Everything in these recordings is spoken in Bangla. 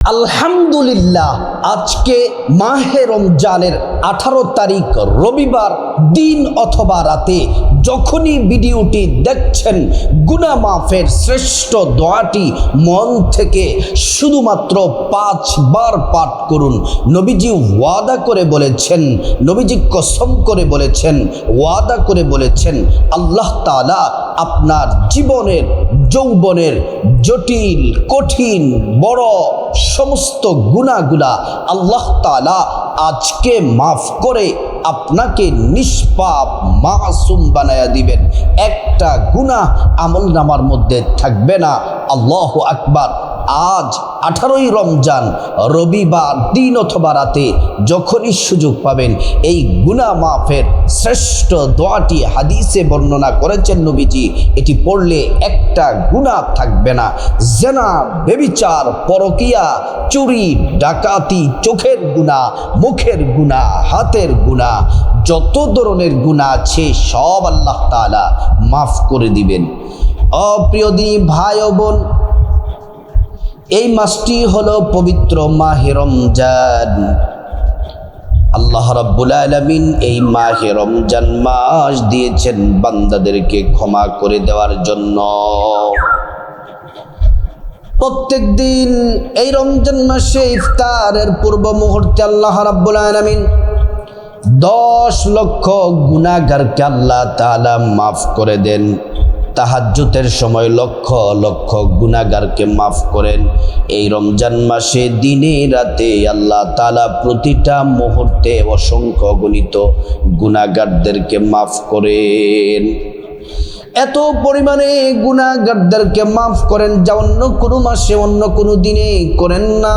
আলহামদুলিল্লাহ, আজকে মাহে রমজানের 18 তারিখ রবিবার দিন অথবা রাতে যখনই ভিডিওটি দেখছেন, গুনাহ মাফের শ্রেষ্ঠ দোয়াটি মন থেকে শুধুমাত্র 5 বার পাঠ করুন। নবীজি ওয়াদা করে বলেছেন, নবীজি কসম করে বলেছেন, ওয়াদা করে বলেছেন, আল্লাহ তাআলা আপনার জীবনের যৌবনের জটিল কঠিন বড় সমস্ত গুনাহগুলা আল্লাহ তাআলা আজকে মাফ করে আপনাকে নিষ্পাপ মাসুম বানায়া দিবেন। একটা গুনাহ আমলনামার মধ্যে থাকবে না। আল্লাহু আকবার। আজ 18ই রমজান রবিবার দিন অথবা রাতে যখনই সুযোগ পাবেন, এই গুনাহ মাফের শ্রেষ্ঠ দোয়াটি হাদিসে বর্ণনা করেছেন নবীজি। এটি পড়লে একটা গুনাহ থাকবে না। জিনা, ব্যভিচার, পরকিয়া, চুরি, ডাকাতি, চোখের গুনাহ, মুখের গুনাহ, হাতের গুনাহ, যত ধরনের গুনাহ আছে সব আল্লাহ তাআলা মাফ করে দিবেন। প্রিয় দিনী ভাই ও বোন, এই মাসটি হলো পবিত্র মাহে রমজান। আল্লাহ রাব্বুল আলামিন এই মাহে রমজান মাস দিয়েছেন বান্দাদেরকে ক্ষমা করে দেওয়ার জন্য। প্রত্যেক দিন এই রমজান মাসে ইফতারের পূর্ব মুহূর্তে আল্লাহ রাব্বুল আলামিন 10 লক্ষ গুনাহগারকে আল্লাহ তাআলা মাফ করে দেন। তাহাজ্জুদের সময় লক্ষ লক্ষ গুনাহগারকে মাফ করেন। এই রমজান মাসে দিনে রাতে আল্লাহ তাআলা প্রতিটা মুহূর্তে অসংখ্য গণিত গুনাহগারদেরকে মাফ করেন। এত পরিমাণে গুনাহগারদেরকে মাফ করেন যা অন্য কোনো মাসে অন্য কোনো দিনে করেন না।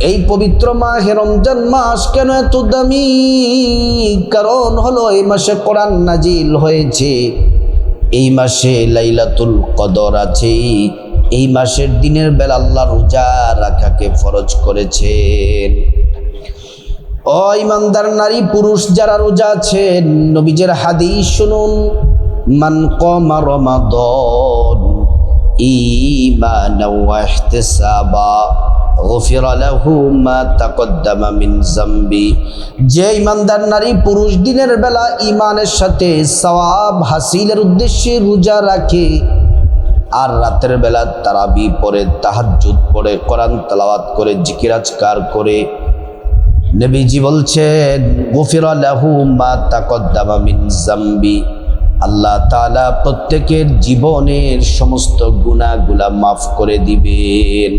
এই পবিত্র মাহে রমজান মাস কেন এত দামি? কারণ হলো এই মাসে কোরআন নাজিল হয়েছে, এই মাসে লাইলাতুল কদর আছে, এই মাসের দিনের বেলা আল্লাহ রোজা রাখাকে ফরজ করেছেন। ও ইমানদার নারী পুরুষ যারা রোজা আছেন, নবীজের হাদিস শুনুন, মান কামা রমাদান ঈমানান ওয়া ইহতিসাবা গফিরা লাহু মা তাকদ্দামা মিন যামবি। যে ইমানদার নারী পুরুষ দিনের বেলা ঈমানের সাথে সওয়াব হাসিলের উদ্দেশ্যে রোজা রাখে আর রাতের বেলা তারাবি পড়ে, তাহাজ্জুদ পড়ে, কোরআন তেলাওয়াত করে, জিকির আজকার করে, নবীজি বলছেন গফিরা লাহু মা তাকদ্দামা মিন যামবি, আল্লাহ তাআলা প্রত্যেকের জীবনের সমস্ত গুনাহগুলা মাফ করে দিবেন।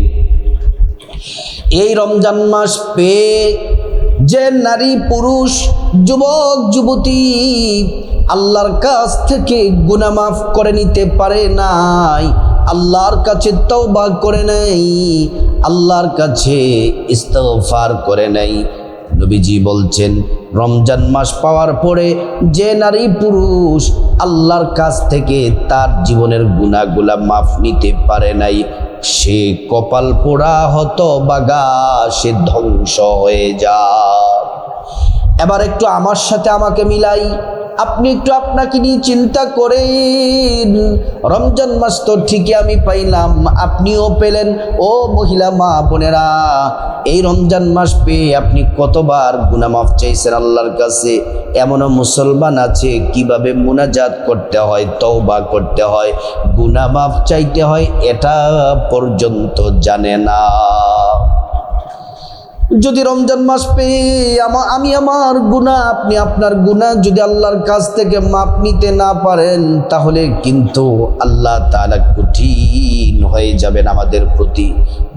এই রমজান মাস পেয়ে যে নারী পুরুষ যুবক যুবতী আল্লাহর কাছ থেকে গুনাহ মাফ করে নিতে পারে নাই, আল্লাহর কাছে তওবা করে নাই, আল্লাহর কাছে ইস্তিগফার করে নাই, নবীজি বলছেন রমজান মাস পাওয়ার পরে যে নারী পুরুষ আল্লাহর কাছ থেকে তার জীবনের গুনাহগুলা মাফ নিতে পারে নাই, সে কপাল পোড়া হতভাগা, সে ধ্বংস হয়ে যায়। এবার একটু আমার সাথে আমাকে মিলাই, আপনি একটু আপনাকে নিয়ে চিন্তা করেন। রমজান মাস তো ঠিকই আমি পাইলাম, আপনিও পেলেন। ও মহিলা মা বোনেরা, এই রমজান মাস পেয়ে আপনি কতবার গুনাহ মাফ চাইছেন আল্লাহর কাছে? এমনও মুসলমান আছে কিভাবে মুনাজাত করতে হয়, তওবা করতে হয়, গুনাহ মাফ চাইতে হয় এটা পর্যন্ত জানে না। যদি রমজান মাস পেয়ে আমি আমার গুনাহ, আপনি আপনার গুনাহ যদি আল্লাহর কাছ থেকে মাপ নিতে না পারেন, তাহলে কিন্তু আল্লাহ তাআলা কঠিন হয়ে যাবেন আমাদের প্রতি,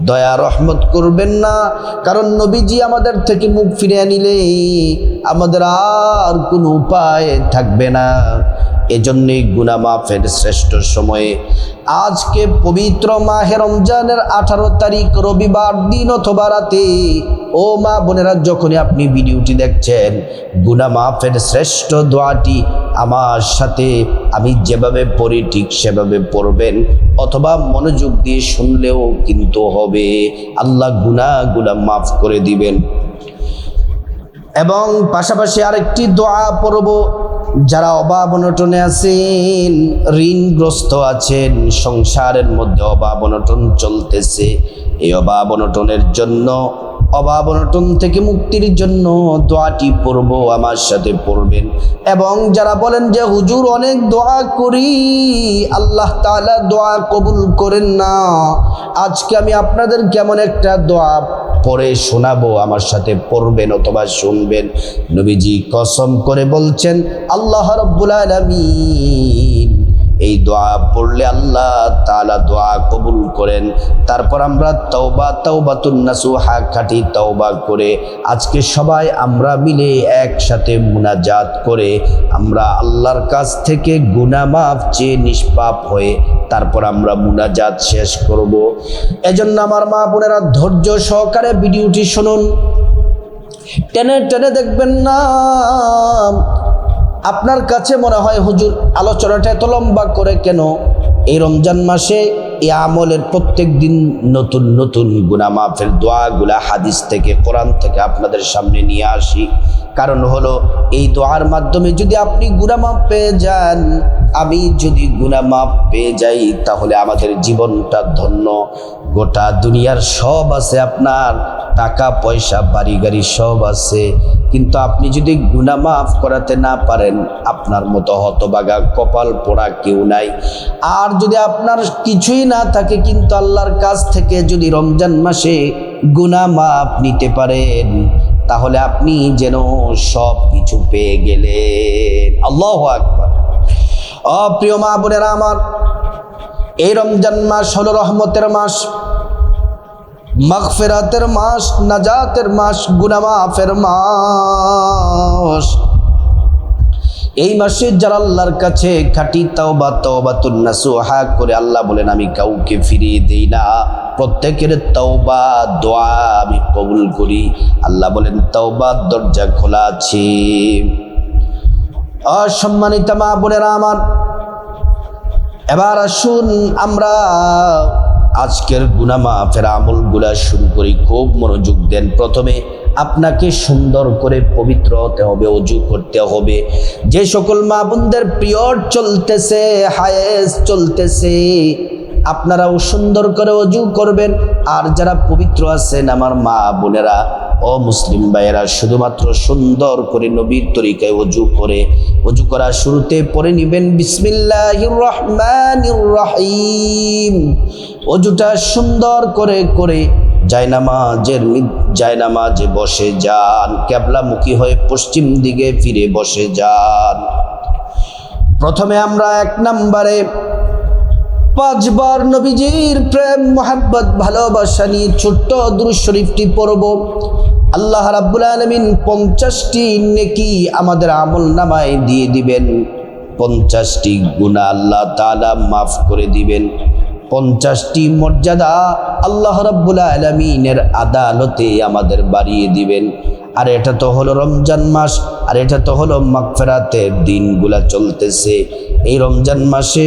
দয়া রহমত করবেন না। কারণ নবীজি আমাদের থেকে মুখ ফিরিয়ে নিলে আমাদের আর কোনো উপায় থাকবে না। এজন্যই গুনাহ মাফের শ্রেষ্ঠ সময়ে আজকে পবিত্র মাহে রমজানের 18 তারিখ রবিবার দিন অথবা রাতে, ও মা বোনেরা যখনই আপনি ভিডিওটি দেখছেন, গুনাহ মাফের শ্রেষ্ঠ দোয়াটি আমার সাথে আমি যেভাবে পড়ি ঠিক সেভাবে পড়বেন, অথবা মনোযোগ দিয়ে শুনলেও কিন্তু হবে, আল্লাহ গুনাহগুলা মাফ করে দিবেন। এবং পাশাপাশি আরেকটি দোয়া পড়ব, যারা অভাব অনটনে আছেন, ঋণগ্রস্ত আছেন, সংসারের মধ্যে অভাব অনটন চলতেছে, এই অভাব অনটনের জন্য, অভাব অনটন থেকে মুক্তির জন্য দোয়াটি পড়ব, আমার সাথে পড়বেন। এবং যারা বলেন যে হুজুর অনেক দোয়া করি, আল্লাহ তাআলা দোয়া কবুল করেন না, আজকে আমি আপনাদের কেমন একটা দোয়া পড়ে শোনাবো, আমার সাথে পড়বেন অথবা শুনবেন। নবীজি কসম করে বলছেন, আল্লাহ রাব্বুল আলামিন এই দোয়া পড়লে আল্লাহ তাআলা দোয়া কবুল করেন। তারপর আমরা তাওবাতুন নাসুহা খাঁটি তওবা করে আজকে সবাই আমরা মিলে একসাথে মুনাজাত করে আমরা আল্লাহর কাছ থেকে গুনাহ মাফ চেয়ে নিষ্পাপ হয়ে তারপর আমরা মুনাজাত শেষ করব। এজন্য আমার মা বোনেরা ধৈর্য সহকারে ভিডিওটি শুনুন, টেনে টেনে দেখবেন না। আপনার কাছে মনে হয় হুজুর আলোচনাটা এত লম্বা করে কেন? এই রমজান মাসে এই আমলের প্রত্যেক দিন নতুন নতুন গুনাহ মাফের দোয়াগুলা হাদিস থেকে, কোরআন থেকে আপনাদের সামনে নিয়ে আসি। কারণ হলো এই দোয়ার মাধ্যমে যদি আপনি গুনাহ মাফ পেয়ে যান, আমি যদি গুনাহ মাফ পেয়ে যাই, তাহলে আমাদের জীবনটা ধন্য। গোটা দুনিয়ার সব আছে, আপনার টাকা পয়সা বাড়ি গাড়ি সব আছে, কিন্তু আপনি যদি গুনাহ মাফ করাতে না পারেন, আপনার মতো হতভাগা কপাল পোড়া কেউ নাই। আর যদি আপনার কিছুই না থাকে, কিন্তু আল্লাহর কাছ থেকে যদি রমজান মাসে গুনাহ মাফ নিতে পারেন, তাহলে আপনি যেন সব কিছু পেয়ে গেলেন। আল্লাহু আকবার। প্রিয় মা বোনেরা আমার, এই রমজান মাস হলো রহমতের মাস, মাগফিরাতের মাস, নাজাতের মাস, গুনাহ মাফের মাস। এই মাসে যারা আল্লাহর কাছে খাঁটি তাওবাতুন নাসুহা করে, আল্লাহ বলেন আমি কাউকে ফিরিয়ে দেই না, প্রত্যেকের তওবা দোয়া আমি কবুল করি। আল্লাহ বলেন তওবার দরজা খোলা আছে। সম্মানিত মা বোনেরা আমার, এবার আসুন আমরা আজকের গুনাহ মাফের আমলগুলা শুরু করি। খুব মনোযোগ দেন। প্রথমে আপনাকে সুন্দর করে পবিত্র হতে হবে, ওযু করতে হবে। যে সকল মা বোনদের পিরিয়ড চলতেছে, হায়েজ চলতেছে, আপনারাও সুন্দর করে ওযু করবেন। আর যারা পবিত্র আছেন আমার মা বোনেরা ও মুসলিম ভাইয়েরা, শুধুমাত্র সুন্দর করে নবীর তরিকায় ওযু করে, ওযু করার শুরুতে পড়ে নেবেন বিসমিল্লাহির রহমানির রহিম। ওযুটা সুন্দর করে করে জায়নামাজে বসে যান, কিবলামুখী হয়ে পশ্চিম দিকে ফিরে বসে যান। প্রথমে আমরা 1 নম্বরে 5 বার নবীজির প্রেম মোহাব্বত ভালোবাসা নিয়ে ছোট্ট দুরূদ শরীফটি পড়ব। আল্লাহ রাব্বুল আলামিন 50টি নেকি আমাদের আমলনামায় দিয়ে দিবেন, 50টি গুনাহ আল্লাহ তাআলা মাফ করে দিবেন, 50টি মর্যাদা আল্লাহ রাব্বুল আলামিনের আদালতে আমাদের বাড়িয়ে দিবেন। আর এটা তো হলো রমজান মাস, আর এটা তো হলো মাগফিরাতের দিনগুলা চলতেছে। এই রমজান মাসে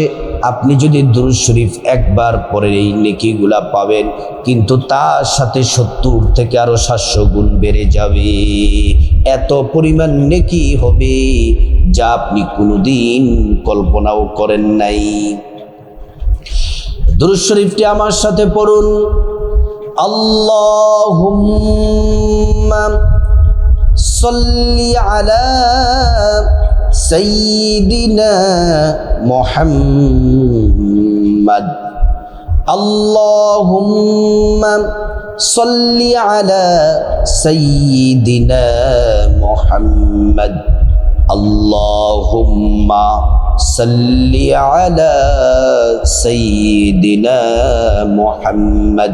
আপনি যদি দুরূদ শরীফ একবার পড়ে এই নেকিগুলা পাবেন, কিন্তু তার সাথে 70 থেকে আরো 700 গুণ বেড়ে যাবে। এত পরিমাণ নেকি হবে যা আপনি কোনোদিন কল্পনাও করেন নাই। দুরূদ শরীফটি আমার সাথে পড়ুন। আল্লাহুম্মা সাল্লি আলা সাইয়্যিদিনা মুহাম্মাদ। আল্লাহুম্মা সাল্লি আলা সাইয়্যিদিনা মুহাম্মাদ। আল্লাহুম্মা সাল্লি আলা সাইয়্যিদিনা মুহাম্মাদ।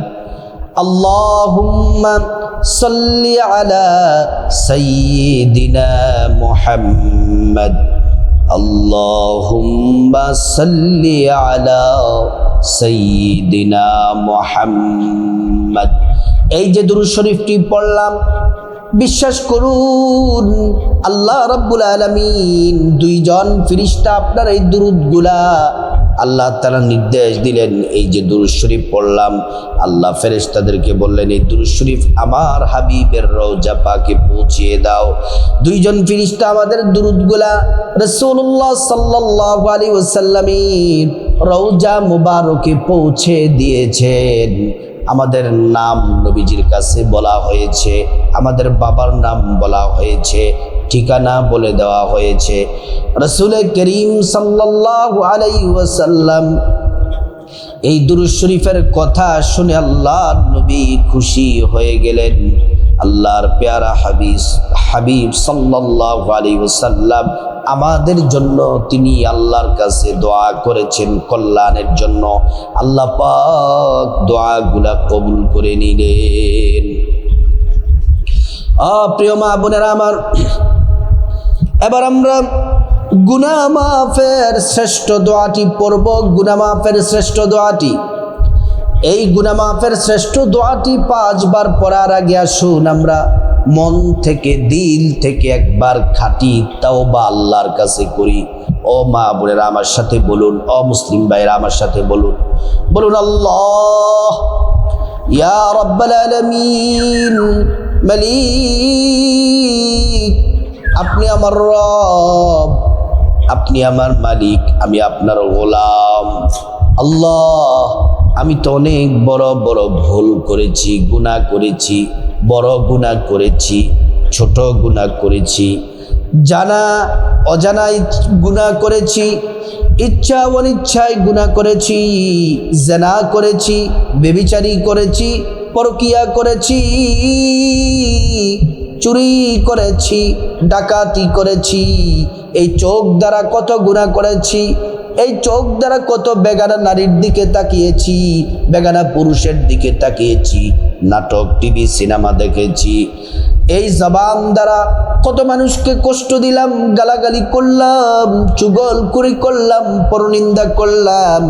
আল্লাহুম্মা সাল্লি আলা সাইয়্যিদিনা মুহাম্মাদ। আল্লাহুম্মা সাল্লি আলা সাইয়্যিদিনা মুহাম্মাদ। এই যে দুরূদ শরীফটি পড়লাম, বিশ্বাস করুন আল্লাহ রাব্বুল আলামিন 2 জন ফেরেশতা আপনার এই দুরূদগুলা আল্লাহ তাআলা নির্দেশ দিলেন, এই যে দুরূদ শরীফ পড়লাম, আল্লাহ ফেরেশতাদেরকে বললেন এই দুরূদ শরীফ আমার হাবিবের রওজা পাকে পৌঁছিয়ে দাও। দুইজন ফেরেশতা আমাদের দুরূদগুলা রাসূলুল্লাহ সাল্লাল্লাহু আলাইহি ওয়াসাল্লামের রওজা মুবারকে পৌঁছে দিয়েছেন। আমাদের নাম নবীজির কাছে বলা হয়েছে, আমাদের বাবার নাম বলা হয়েছে, ঠিকানা বলে দেওয়া হয়েছে। রাসূল করিম সাল্লাল্লাহু আলাইহি ওয়াসাল্লাম এই দুরূদ শরীফের কথা শুনে আল্লাহর নবী খুশি হয়ে গেলেন। আল্লাহর পেয়ারা হাবিব সাল্লাল্লাহু আলাইহি ওয়াসাল্লাম আমাদের জন্য তিনি আল্লাহর কাছে দোয়া করেছেন কল্যাণের জন্য। আল্লাহ পাক দোয়াগুলা কবুল করে নিলেন। প্রিয় মা বোনেরা আমার, এবার আমরা গুনাহ মাফের শ্রেষ্ঠ দোয়াটি পড়ব। গুনাহ মাফের শ্রেষ্ঠ দোয়াটি, এই গুনাহ মাফের শ্রেষ্ঠ দোয়াটি 5 বার পড়ার আগে আসুন আমরা মন থেকে, দিল থেকে একবার খাঁটি তাওবা আল্লাহর কাছে করি। ও মা বোনেরা আমার সাথে বলুন, ও মুসলিম ভাইরা আমার সাথে বলুন, বলুন আল্লাহ ইয়া রাব্বাল আলামিন মালিক, আপনি আমার রব, আপনি আমার মালিক, আমি আপনার গোলাম। আল্লাহ আমি তো অনেক বড় বড় ভুল করেছি, গুনাহ করেছি, বড় গুনাহ করেছি, ছোট গুনাহ করেছি, জানা অজানায় গুনাহ করেছি, ইচ্ছা অনিচ্ছায় গুনাহ করেছি, জিনা করেছি, ব্যভিচারী করেছি, পরকিয়া করেছি, চুরি করেছি, ডাকাতি করেছি, এই চোখ দ্বারা কত গুনাহ করেছি, এই চোখ দ্বারা কত বেগানা নারীর দিকে তাকিয়েছি, বেগানা পুরুষের দিকে তাকিয়েছি, নাটক টিভি সিনেমা দেখেছি, এই জবান দ্বারা কত মানুষকে কষ্ট দিলাম, গালাগালি করলাম, চুগলখুরি করলাম, পরনিন্দা করলাম,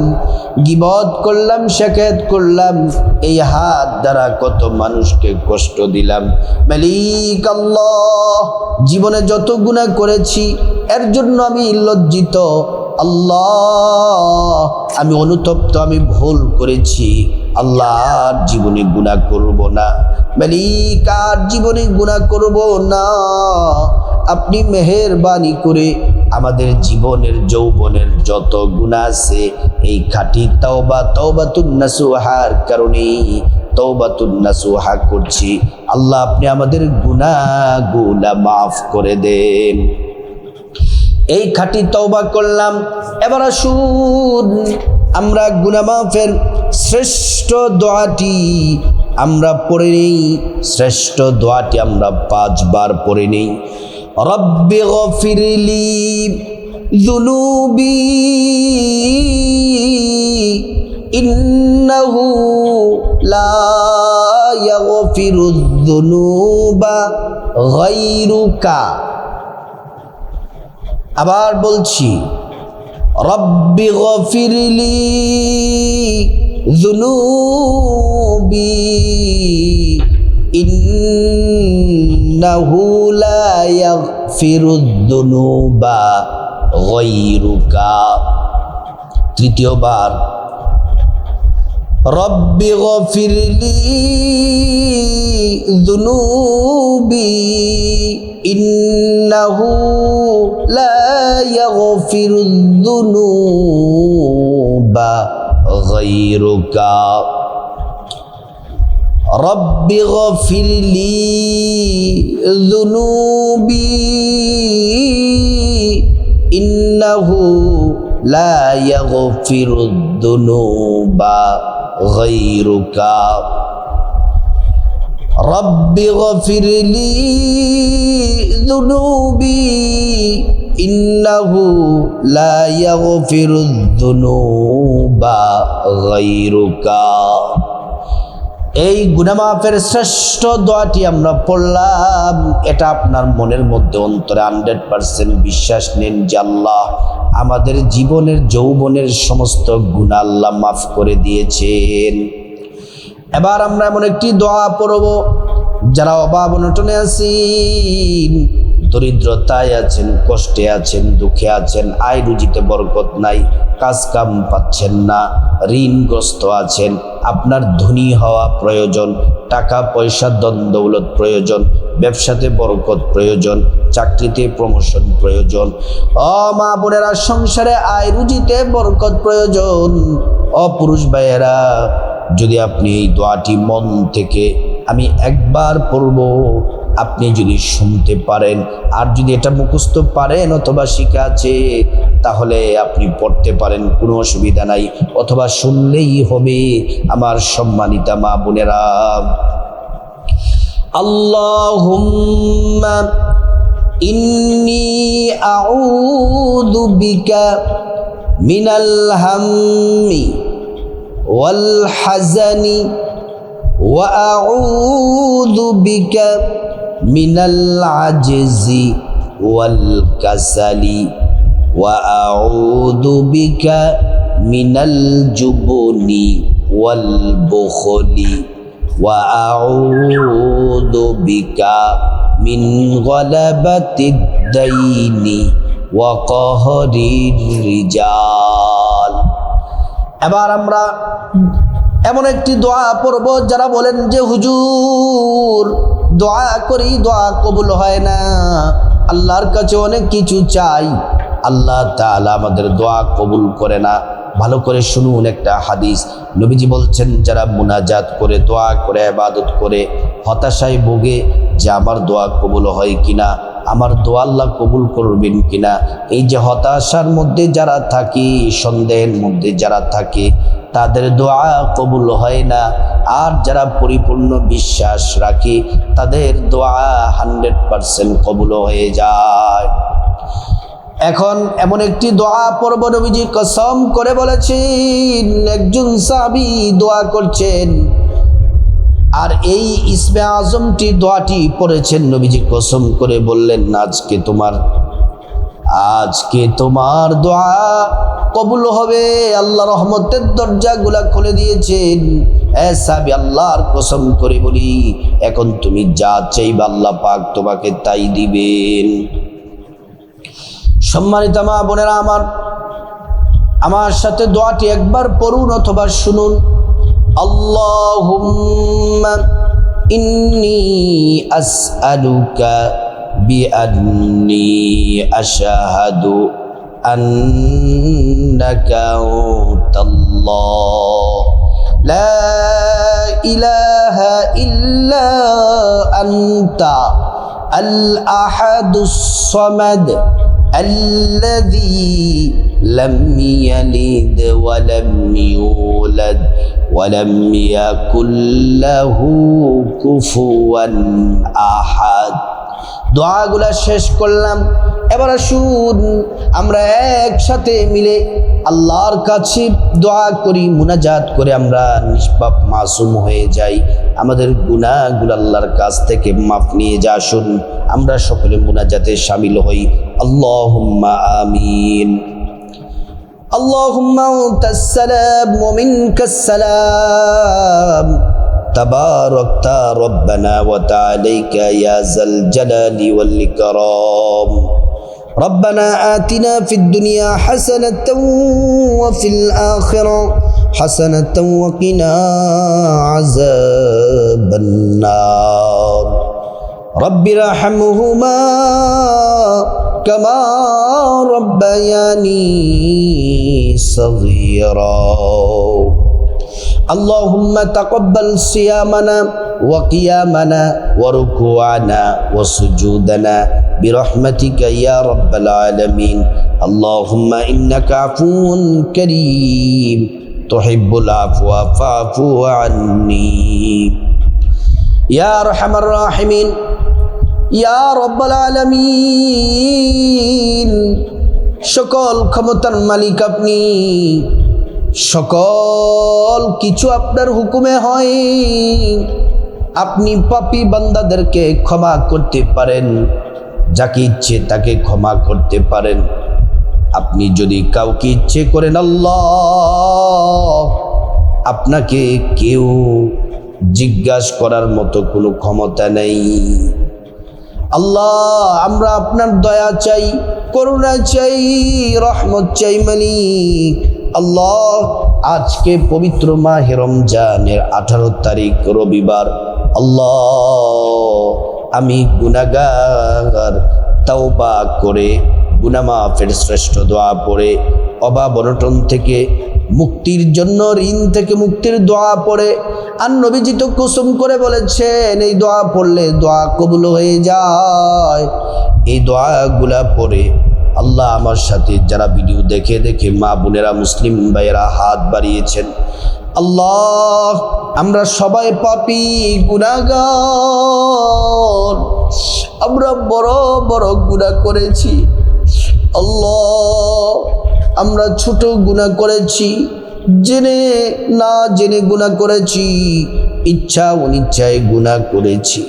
গীবত করলাম, শেখায়েত করলাম, এই হাত দ্বারা কত মানুষকে কষ্ট দিলাম। মালিক আল্লাহ, জীবনে যত গুনাহ করেছি এর জন্য আমি লজ্জিত। আল্লাহ আমি অনুতপ্ত, আমি ভুল করেছি। আল্লাহ আর জীবনে গুনাহ করব না, মালিক আর জীবনে গুনাহ করব না। আপনি মেহেরবানি করে আমাদের জীবনের যৌবনের যত গুনাহ আছে এই খাঁটি তওবাতুন নাসুহার কারণে তওবাতুন নাসুহা করছি। আল্লাহ আপনি আমাদের গুনাহগুলা মাফ করে দেন। এই খাঁটি তওবা করলাম। এবার আসুন আমরা গুনাহ মাফের শ্রেষ্ঠ দোয়াটি আমরা পড়ে নেই। শ্রেষ্ঠ দোয়াটি আমরা 5 বার পড়ে নেই। রব্বি গফিরলি যুনুবি ইন্নাহু লা ইয়াগফিরুয যুনুবা গায়রুকা। আবার বলছি, রব্বি গফিরলি যুনুবি ইন্নাহু লা ইয়াগফিরুয যুনুবা গায়রুকা। তৃতীয়বার, রব্বি গফিরলি যুনুবি ইন্নাহু লা ইয়াগফিরুয যুনুবা গায়রুকা। রব্বি গফিরলি যুনুবি ইন্নাহু লা ইয়াগফিরুয যুনুবা গায়রুকা। রব্বি গফিরলি যুনুবি ইন্নাহু লা ইয়াগফিরুয যুনুবা গায়রুকা। এই গুনাহ মাফের শ্রেষ্ঠ দোয়াটি আমরা পড়লাম। এটা আপনার মনের মধ্যে অন্তরে 100% বিশ্বাস নেন যে আল্লাহ আমাদের জীবনের যৌবনের সমস্ত গুনাহ আল্লাহ মাফ করে দিয়েছেন। এবার আমরা এমন একটি দোয়া পড়ব, যারা অভাব অনটনে আছেন, দরিদ্রতায় আছেন, কষ্টে আছেন, দুঃখে আছেন, আয় রুজিতে বরকত নাই, কাজ কাম পাচ্ছেন না, ঋণগ্রস্ত আছেন, আপনার ধনী হওয়া প্রয়োজন, টাকা পয়সা ধন দৌলত প্রয়োজন, ব্যবসাতে বরকত প্রয়োজন, চাকরিতে প্রমোশন প্রয়োজন, মা বোনেরা সংসারে আয় রুজিতে বরকত প্রয়োজন। পুরুষ ভাইয়েরা, যদি আপনি এই দোয়াটি মন থেকে আমি একবার পড়ব, আপনি যদি শুনতে পারেন আর যদি এটা মুখস্থ পারেন অথবা শিখা আছে, তাহলে আপনি পড়তে পারেন, কোনো অসুবিধা নাই, অথবা শুনলেই হবে। আমার সম্মানিতা মা বোনেরা, আল্লাহুম্মা ইন্নী আউযু বিকা মিনাল হাম্মি ওয়াল হাযানি ওয়া আউযু বিকা মিনাল আজজি ওয়াল কাসালি ওয়া আউযু বিকা মিনাল জুবনি ওয়াল বুখলি ওয়া আউযু বিকা মিন গলাবাতিদ দাইনি ওয়া কাহরির রিজাল। এবার আমরা এমন একটি দোয়া পড়ব, যারা বলেন যে হুজুর দোয়া করি, দোয়া কবুল হয় না, আল্লাহর কাছে অনেক কিছু চাই, আল্লাহ তাআলা আমাদের দোয়া কবুল করে না। ভালো করে শুনুন একটা হাদিস। নবীজি বলছেন, যারা মুনাজাত করে, দোয়া করে, ইবাদত করে, হতাশায় ভোগে যে আমার দোয়া কবুল হয় কিনা, আমার দোয়া আল্লাহ কবুল করবেন কিনা, এই যে হতাশার মধ্যে যারা থাকে, সন্দেহের মধ্যে যারা থাকে, তাদের দোয়া কবুল হয় না। আর যারা পরিপূর্ণ বিশ্বাস রাখে, তাদের দোয়া 100% কবুল হয়ে যায়। এখন এমন একটি দোয়া পড়ব, নবীজি কসম করে বলেছেন, একজন সাহাবী দোয়া করছেন, আর এই ইসমে আজমটি দোয়াটি পড়েছেন, নবীজি কসম করে বললেন, আজকে তোমার দোয়া কবুল হবে, আল্লাহ রহমতের দরজাগুলা খুলে দিয়েছেন। সাহাবী, আল্লাহর কসম করে বলি, এখন তুমি যা চাইবা আল্লাহ পাক তোমাকে তাই দিবেন। সম্মানিত মা বোনেরা, আমার সাথে দোয়াটি একবার পড়ুন অথবা শুনুন। আল্লাহুম্মা ইন্নী আসআলুকা বিআন্নী আশহাদু আন্নাকা আনতাল্লাহ লা ইলাহা ইল্লা আনতা আল আহাদুস সামাদ الذي لم يلد ولم يولد ولم يكن له كفوا أحد। দোয়াগুলা শেষ করলাম, এবার আসুন আমরা একসাথে মিলে আল্লাহর কাছে দোয়া করি, মুনাজাত করে আমরা নিষ্পাপ মাসুম হয়ে যাই, আমাদের গুনাহগুলো আল্লাহর কাছ থেকে মাফ নিয়ে যা। আসুন আমরা সকলে মুনাজাতে শামিল হই। আল্লাহুম্মা আমিন। আল্লাহুম্মা আনতাস সালাম ওয়া মিনকাস সালাম তাবারাকতা রব্বানা ওয়া তাআলাইকা ইয়া যাল জালালি ওয়াল ইকরাম। ربنا آتنا في الدنيا حسنة وفي الآخرة حسنة وقنا عذاب النار رب ارحمهما كما ربياني صغيرا اللهم تقبل صيامنا وقيامنا وركوعنا وسجودنا برحمتك يا رب العالمين اللهم إنك عفو كريم تحب العفو فاعف عني يا أرحم الراحمين يا رب العالمين সকল ক্ষমতার মালিক আপনি, সকল কিছু আপনার হুকুমে হয়। আপনি পাপী বান্দাদেরকে ক্ষমা করতে পারেন, যাকে ইচ্ছে তাকে ক্ষমা করতে পারেন। আপনি যদি কাউকে ইচ্ছে করেন, আল্লাহ আপনাকে কেউ জিজ্ঞাসা করার মতো কোনো ক্ষমতা নেই। আল্লাহ আমরা আপনার দয়া চাই, করুণা চাই, রহমত চাই মালিক। আল্লাহ আজকে পবিত্র মাহে রমজানের 18 তারিখ রবিবার। আল্লাহ আমি গুনাহগার, তাওবা করে গুনাহ মাফের শ্রেষ্ঠ দোয়া পড়ে, অভাব অনটন থেকে মুক্তির জন্য, ঋণ থেকে মুক্তির দোয়া পড়ে, আর নবীজি তো কুসুম করে বলেছেন এই দোয়া পড়লে দোয়া কবুল হয়ে যায়। এই দোয়াগুলা পড়ে আল্লাহ আমার সাথে যারা ভিডিও দেখে দেখে মা বোনেরা মুসলিম ভাইয়েরা হাত বাড়িয়েছেন, আল্লাহ আমরা সবাই পাপী গুনাহগার, আমরা বড় বড় গুনাহ করেছি। আল্লাহ আমরা ছোট গুনাহ করেছি, জেনে না জেনে গুনাহ করেছি, ইচ্ছা অনিচ্ছায় গুনাহ করেছি।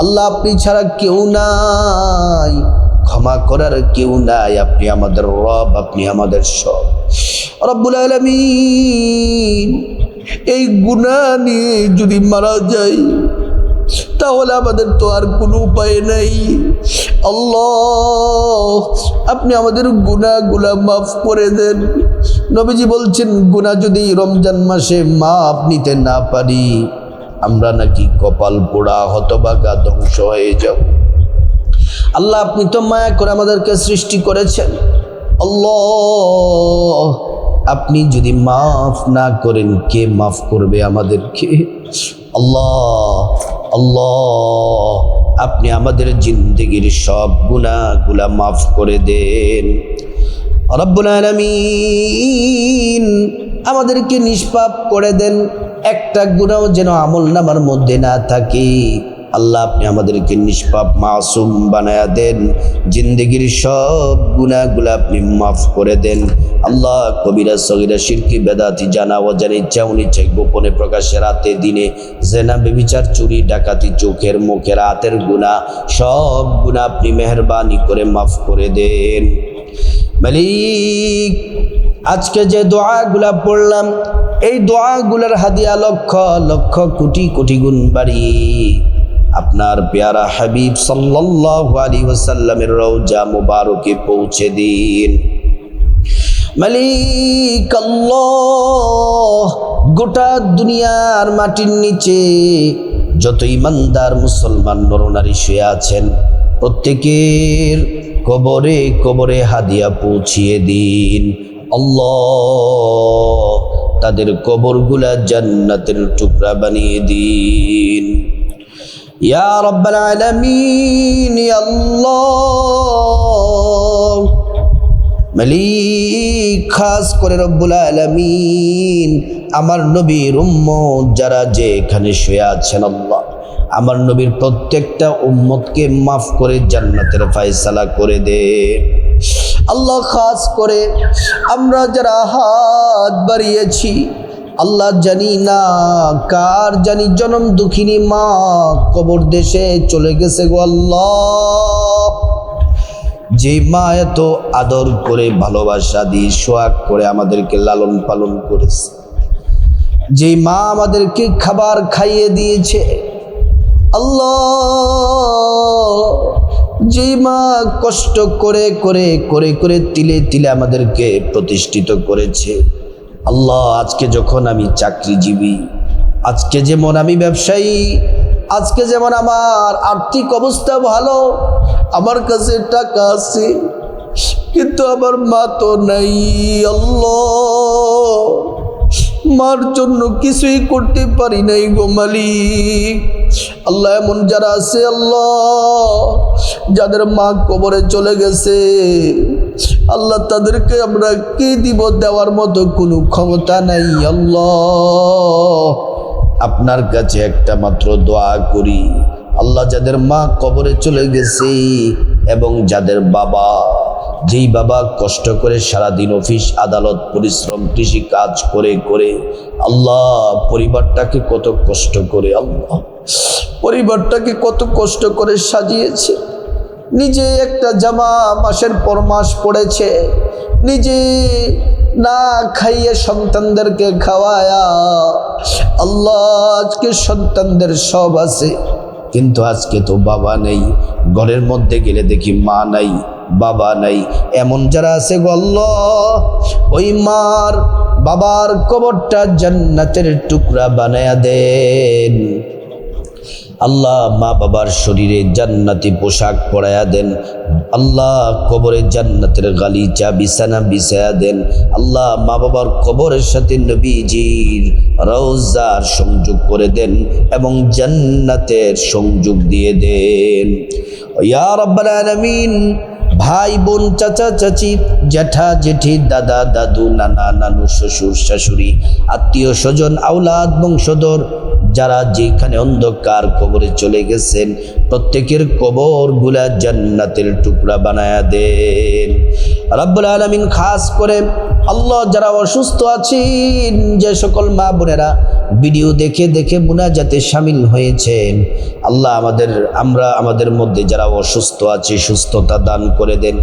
আল্লাহ আপনি ছাড়া কেউ নাই, ক্ষমা করার কেউ নাই। আপনি আমাদের রব, আপনি আমাদের সব। রব্বুল আলামিন এই গুনাহ নিয়ে যদি মারা যাই তাহলে আমাদের তো আর কোনো উপায় নাই। আল্লাহ আপনি আমাদের গুনাহগুলা মাফ করে দেন। নবীজি বলছেন গুনাহ যদি রমজান মাসে মাফ নিতে না পারি আমরা নাকি কপাল পোড়া, হতভাগা, ধ্বংস হয়ে যাব। আল্লাহ আপনি তো মায়া করে আমাদেরকে সৃষ্টি করেছেন। আল্লাহ আপনি যদি মাফ না করেন কে মাফ করবে আমাদেরকে? আল্লাহ আল্লাহ আপনি আমাদের জিন্দেগির সব গুনাহগুলা মাফ করে দেন। রব্বুল আলামিন আমাদেরকে নিষ্পাপ করে দেন, একটা গুনাহ যেন আমলনামার মধ্যে না থাকে। আল্লাহ আপনি আমাদেরকে নিষ্পাপ মাসুম বানায়া দেন, জিন্দেগির সব গুনাহগুলা আপনি মাফ করে দেন। আল্লাহ কবিরা সগীরা শিরকি বেদাতি জানা অজানা ইচ্ছা অনিচ্ছা গোপনে প্রকাশ্যে রাতে দিনে জেনা ব্যভিচার চুরি ডাকাতি চোখের মুখের হাতের গুনাহ সব গুনাহ আপনি মেহেরবানি করে মাফ করে দেন মালিক। আজকে যে দোয়াগুলা পড়লাম এই দোয়াগুলার হাদিয়া লক্ষ লক্ষ কোটি কোটি গুণ বাড়িয়ে আপনার পেয়ারা হাবিব সাল্লাল্লাহু আলাইহি ওয়াসাল্লামের রওজা মুবারকে পৌঁছে দিন মালিক। আল্লাহ গোটা দুনিয়ার মাটির নিচে যত ইমানদার মুসলমান নরনারী শুয়ে আছেন প্রত্যেকের কবরে কবরে হাদিয়া পৌঁছিয়ে দিন। আল্লাহ তাদের কবরগুলা জান্নাতের টুকরা বানিয়ে দিন ইয়া রাব্বাল আলামিন। ইয়া আল্লাহ মালিক খাস করে রব্বুল আলামিন আমার নবীর উম্মত যারা যে এখানে শুয়ে আছেন আল্লাহ আমার নবীর প্রত্যেকটা উম্মতকে মাফ করে জান্নাতের ফয়সালা করে দে আল্লাহ। খাস করে আমরা যারা হাত বাড়িয়েছি আল্লাহ জানি না কার জানি জনম দুঃখিনী মা কবর দেশে চলে গেছে গো আল্লাহ। যে মা এত আদর করে ভালোবাসা দিয়ে সোহাগ করে আমাদেরকে লালন পালন করেছে, যে মা আমাদেরকে খাবার খাইয়ে দিয়েছে আল্লাহ, যে মা কষ্ট করে করে করে করে তিলে তিলে আমাদেরকে প্রতিষ্ঠিত করেছে আল্লাহ। আজকে যখন আমি চাকরিজীবী, আজকে যেমন আমি ব্যবসায়ী, আজকে যেমন আমার আর্থিক অবস্থা ভালো, আমার কাছে টাকা আছে, কিন্তু আমার মা তো নাই আল্লাহ। মার জন্য কিছুই করতে পারি নাই গো মালিক। আল্লাহ এমন যারা আছে আল্লাহ যাদের মা কবরে চলে গেছে আল্লাহ তাদেরকে আমরা কি দিব, দেওয়ার মতো কোনো ক্ষমতা নাই আল্লাহ। আপনার কাছে একটা মাত্র দোয়া করি আল্লাহ, যাদের মা কবরে চলে গেছে এবং যাদের বাবা, যেই বাবা কষ্ট করে সারাদিন অফিস আদালত পরিশ্রম কৃষি কাজ করে করে আল্লাহ পরিবারটাকে কত কষ্ট করে আল্লাহ পরিবারটাকে কত কষ্ট করে সাজিয়েছে, নিজে একটা জামা মাসের পর মাস পড়েছে, নিজে না খাইয়ে সন্তানদেরকে খাওয়ায়া আল্লাহ আজকে সন্তানদের সব আছে কিন্তু আজকে তো বাবা নেই, ঘরের মধ্যে গেলে দেখি মা নাই, বাবা নাই। এমন যারা আছে গো আল্লাহ, ওই মার বাবার কবরটা জান্নাতের টুকরা বানায়া দেন আল্লাহ। মা বাবার শরীরে জান্নাতি পোশাক পরায়া দেন আল্লাহ। কবরে জান্নাতের গালিচা বিছানা বিছায়া দেন আল্লাহ। মা বাবার কবরের সাথে নবীজির রওজার সংযোগ করে দেন এবং জান্নাতের সংযোগ দিয়ে দেন ইয়া রাব্বাল আলামিন। ভাই বোন, চাচা চাচি, জ্যাঠা জেঠি, দাদা দাদু, নানা নানু, শ্বশুর শাশুড়ি, আত্মীয় স্বজন, আওলাদ বংশধর যারা যেখানে অন্ধকার কবরে চলে গেছেন, প্রত্যেকের কবরগুলা জান্নাতের টুকরা বানায়া দেন রব্বুল আলামিন। খাস করে আল্লাহ যারা অসুস্থ আছেন, যে সকল মা বোনেরা ভিডিও দেখে দেখে মুনাজাতে শামিল হয়েছেন, আল্লাহ আমাদের মধ্যে যারা অসুস্থ আছে সুস্থতা দান করে দেন।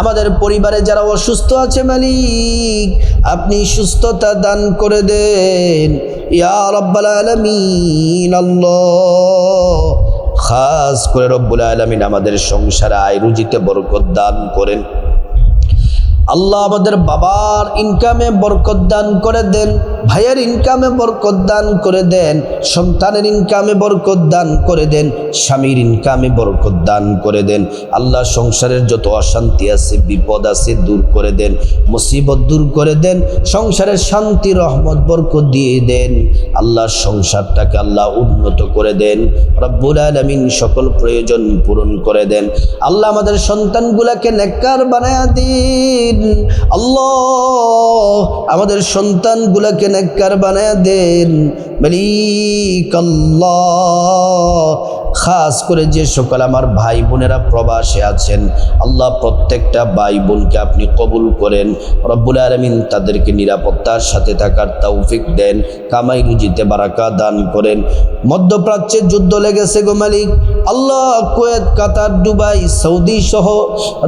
আমাদের পরিবারে যারা অসুস্থ আছে মালিক আপনি সুস্থতা দান করে দেন ইয়া রাব্বাল আলামিন। আল্লাহ খাস করে রব্বুল আলামিন আমাদের সংসারে আয় রুজিতে বরকত দান করেন আল্লাহ। আমাদের বাবার ইনকামে বরকত দান করে দেন, ভাইয়ের ইনকামে বরকত দান করে দেন, সন্তানের ইনকামে বরকত দান করে দেন, স্বামীর ইনকামে বরকত দান করে দেন আল্লাহ। সংসারের যত অশান্তি আছে বিপদ আছে দূর করে দেন, মুসিবত দূর করে দেন, সংসারের শান্তি রহমত বরকত দিয়ে দেন আল্লাহ। সংসারটাকে আল্লাহ উন্নত করে দেন রব্বুল আলামিন। সকল প্রয়োজন পূরণ করে দেন আল্লাহ। আমাদের সন্তানগুলাকে নেককার বানায়া দিন আল্লাহ। আমাদের সন্তানগুলাকে নেককার বানায়া দেন মালিক আল্লাহ। খাস করে যে সকল আমার ভাই বোনেরা প্রবাসে আছেন আল্লাহ, প্রত্যেকটা ভাই বোনকে আপনি কবুল করেন রব্বুল আলামিন। তাদেরকে নিরাপত্তার সাথে থাকার তৌফিক দেন, কামাই রুজিতে বারাকা দান করেন। মধ্যপ্রাচ্যে যুদ্ধ লেগেছে গো মালিক আল্লাহ, কুয়েত, কাতার, দুবাই, সৌদি সহ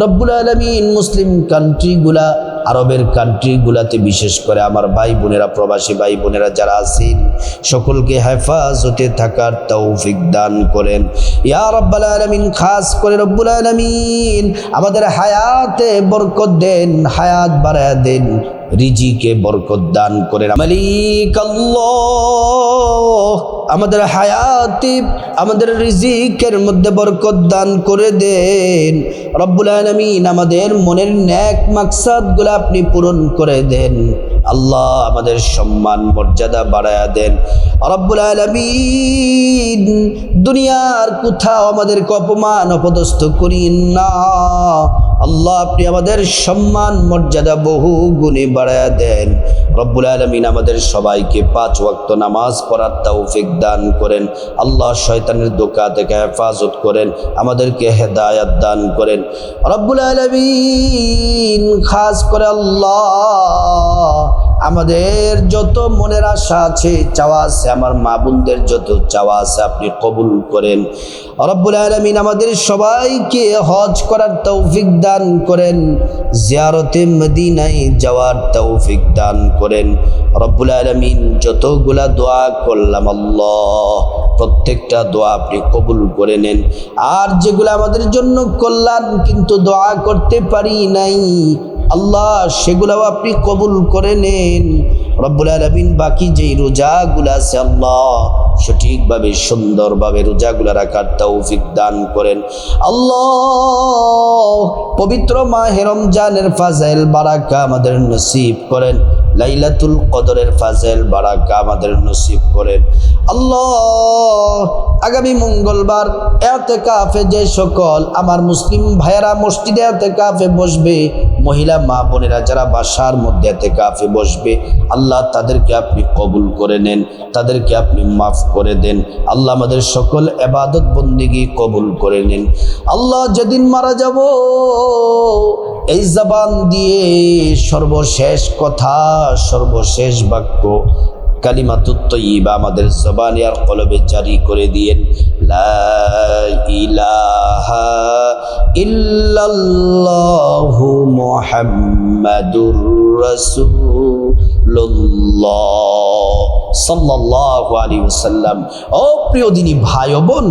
রব্বুল আলামিন মুসলিম কান্ট্রিগুলা, আরবের কান্ট্রিগুলাতে বিশেষ করে আমার ভাই বোনেরা, প্রবাসী ভাই বোনেরা যারা আছেন সকলকে হেফাজতে থাকার তৌফিক দান করেন ইয়া রাব্বাল আলামিন। খাস করে রব্বুল আলামিন আমাদের হায়াতে বরকত দেন, হায়াত বাড়ায়া দেন, রিজিকে বরকত দান করেন মালিক আল্লাহ। আমাদের হায়াতে আমাদের রিজিকের মধ্যে বরকত দান করে দেন রব্বুল আলামিন। আমাদের মনের নেক মাকসাদগুলো আপনি পূরণ করে দেন আল্লাহ। আমাদের সম্মান মর্যাদা বাড়ায়া দেন রব্বুল আলামিন। দুনিয়ার কোথাও আমাদেরকে অপমান অপদস্থ করিন না আল্লাহ। আপনি আমাদের সম্মান মর্যাদা বহু গুণে বাড়ায়া দেন রব্বুল আলামিন। আমাদের সবাইকে 5 ওয়াক্ত নামাজ পড়ার তৌফিক দান করেন আল্লাহ। শয়তানের ধোঁকা থেকে হেফাজত করেন, আমাদেরকে হেদায়াত দান করেন রব্বুল আলামিন। খাস করে আল্লাহ আমাদের যত মনের আশা আছে, চাওয়া আছে, আমার মা বোনদের যত চাওয়া আছে আপনি কবুল করেন রব্বুল আলামিন। আমাদের সবাইকে হজ করার তৌফিক দান করেন, জিয়ারতে মদিনায় যাওয়ার তৌফিক দান করেন রব্বুল আলামিন। যতগুলা দোয়া করলাম আল্লাহ, প্রত্যেকটা দোয়া আপনি কবুল করে নেন। আর যেগুলো আমাদের জন্য কল্যাণ কিন্তু দোয়া করতে পারি নাই আল্লাহ, সেগুলাও আপনি কবুল করে নেন রব্বুল আলামিন। বাকি যেই রোজাগুলা আছে আল্লাহ, সঠিকভাবে সুন্দরভাবে রোজাগুলা রাখার তৌফিক দান করেন আল্লাহ। পবিত্র মাহে রমজানের ফাজাইল বারাকা আমাদের নসিব করেন, লাইলাতুল কদরের ফাজাইল বারাকা আমাদের নসিব করেন আল্লাহ। আগামী মঙ্গলবার ইতিকাফে যে সকল আমার মুসলিম ভাইয়েরা মসজিদে ইতিকাফে বসবে, মহিলা মা বোনেরা যারা বাসার মধ্যে ইতিকাফে বসবে আল্লাহ, তাদেরকে আপনি কবুল করে নেন, তাদেরকে আপনি মাফ করে দেন আল্লাহ। আমাদের সকল ইবাদত বন্দেগী কবুল করে নেন আল্লাহ। যেদিন মারা যাব এই জবান দিয়ে সর্বশেষ কথা, সর্বশেষ বাক্য কালিমাতুত তাইয়্যিবা আমাদের জবানে আর কলবে জারি করে দিয়েন, লা ইলাহা ইল্লাল্লাহু মুহাম্মাদুর রাসূল রাসূলুল্লাহ সাল্লাল্লাহু আলাইহি ওয়াসাল্লাম। ও প্রিয় দিনী ভাই ও বোন,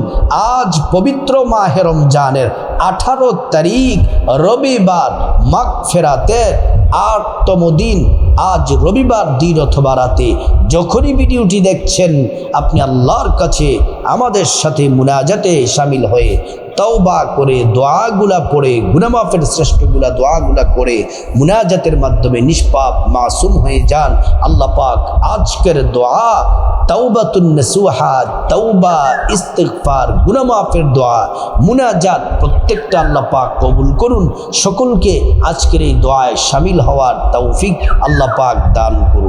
আজ পবিত্র মাহে রমজানের 18 তারিখ রবিবার, মাগফিরাতের 8তম দিন। আজ রবিবার দিন অথবা রাতে যখনই ভিডিওটি দেখছেন, আপনি আল্লাহর কাছে আমাদের সাথে মুনাজাতে শামিল হয়ে তওবা করে দোয়াগুলা পড়ে, গুনাহ মাফের শ্রেষ্ঠগুলা দোয়াগুলা করে মুনাজাতের মাধ্যমে নিষ্পাপ মাসুম হয়ে যান। আল্লাহ পাক আজকের দোয়া তাওবাতুন নাসুহা, তাওবা, ইস্তিগফার, গুনাহ মাফের দোয়া, মুনাজাত প্রত্যেকটা আল্লাহ পাক কবুল করুন। সকলকে আজকের এই দোয়ায় শামিল হওয়ার তৌফিক আল্লাহ পাক দান করুন।